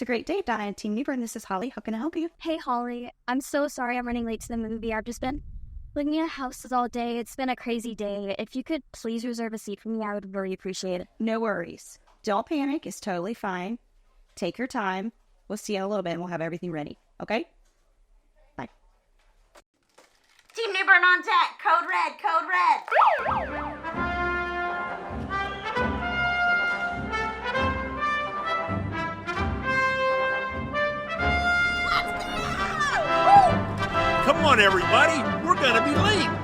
It's a great day, Donna and Team Newbern. This is Holly. How can I help you? Hey, Holly. I'm so sorry I'm running late to the movie. I've just been looking at houses all day. It's been a crazy day. If you could please reserve a seat for me, I would really appreciate it. No worries. Don't panic. It's totally fine. Take your time. We'll see you in a little bit and we'll have everything ready. Okay? Bye. Team Newbern on deck. Code red. Code red. Come on, everybody. We're going to be late.